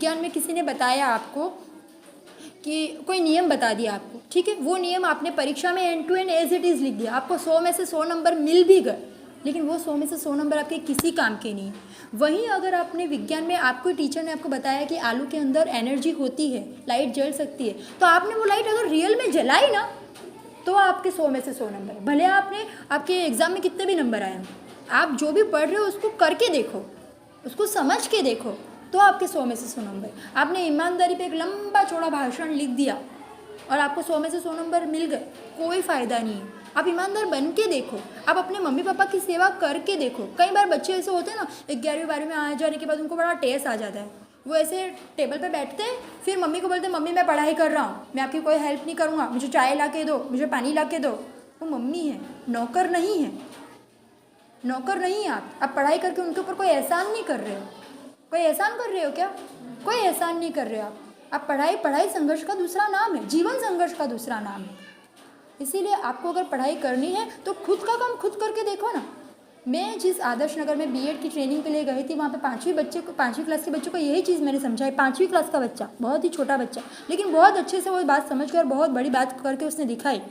विज्ञान में किसी ने बताया आपको कि कोई नियम बता दिया आपको, ठीक है, वो नियम आपने परीक्षा में end to end as it is लिख दिया, आपको 100 में से 100 नंबर मिल भी गए, लेकिन वो 100 में से 100 नंबर आपके किसी काम के नहीं है। वहीं अगर आपने विज्ञान में आपको टीचर ने आपको बताया कि आलू के अंदर एनर्जी होती है, लाइट जल सकती है, तो आपने वो लाइट अगर रियल में जलाई ना तो आपके 100 में से 100 नंबर, भले आपने आपके एग्ज़ाम में कितने भी नंबर आए, आप जो भी पढ़ रहे हो उसको करके देखो, उसको समझ के देखो, तो आपके 100 में से 100 नंबर। आपने ईमानदारी पे एक लंबा चौड़ा भाषण लिख दिया और आपको 100 में से 100 नंबर मिल गए, कोई फ़ायदा नहीं है। आप ईमानदार बन के देखो, आप अपने मम्मी पापा की सेवा करके देखो। कई बार बच्चे ऐसे होते हैं ना, 11वीं 12वीं में आ जाने के बाद उनको बड़ा टेस्ट आ जाता है, वो ऐसे टेबल पे बैठते हैं, फिर मम्मी को बोलते हैं मम्मी मैं पढ़ाई कर रहा हूँ, मैं आपकी कोई हेल्प नहीं करूँगा, मुझे चाय ला के दो, मुझे पानी ला के दो। वो मम्मी है, नौकर नहीं है, नौकर नहीं है आप पढ़ाई करके उनके ऊपर कोई एहसान नहीं कर रहे हो। कोई एहसान कर रहे हो क्या? कोई एहसान नहीं कर रहे हो आप पढ़ाई संघर्ष का दूसरा नाम है, जीवन संघर्ष का दूसरा नाम है। इसीलिए आपको अगर पढ़ाई करनी है तो खुद का काम खुद करके देखो ना। मैं जिस आदर्श नगर में बीएड की ट्रेनिंग के लिए गई थी, वहाँ पे 5वीं क्लास के बच्चों को यही चीज़ मैंने समझाई। 5वीं क्लास का बच्चा, बहुत ही छोटा बच्चा, लेकिन बहुत अच्छे से वो बात समझ कर बहुत बड़ी बात करके उसने दिखाई।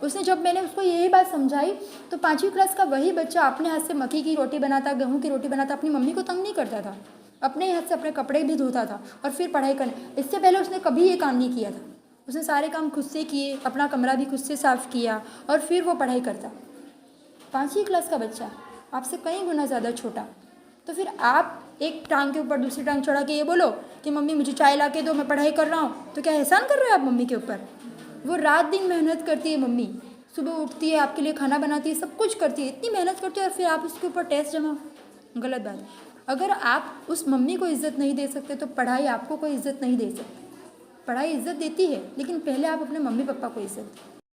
उसने जब मैंने उसको यही बात समझाई तो 5वीं क्लास का वही बच्चा अपने हाथ से मक्की की रोटी बनाता, गेहूँ की रोटी बनाता, अपनी मम्मी को तंग नहीं करता था, अपने हाथ से अपने कपड़े भी धोता था और फिर पढ़ाई करने। इससे पहले उसने कभी ये काम नहीं किया था। उसने सारे काम खुद से किए, अपना कमरा भी खुद से साफ़ किया और फिर वो पढ़ाई करता। 5वीं क्लास का बच्चा आपसे कई गुना ज़्यादा छोटा, तो फिर आप एक टांग के ऊपर दूसरी टांग चढ़ा के ये बोलो कि मम्मी मुझे चाय ला के दो, मैं पढ़ाई कर रहा हूँ, तो क्या एहसान कर रहे हो आप मम्मी के ऊपर? वो रात दिन मेहनत करती है मम्मी, सुबह उठती है, आपके लिए खाना बनाती है, सब कुछ करती है, इतनी मेहनत करती है और फिर आप उसके ऊपर टेस्ट जमा। गलत बात है। अगर आप उस मम्मी को इज़्ज़त नहीं दे सकते तो पढ़ाई आपको कोई इज़्ज़त नहीं दे सकती। पढ़ाई इज़्ज़त देती है, लेकिन पहले आप अपने मम्मी पापा को इज़्ज़त दें।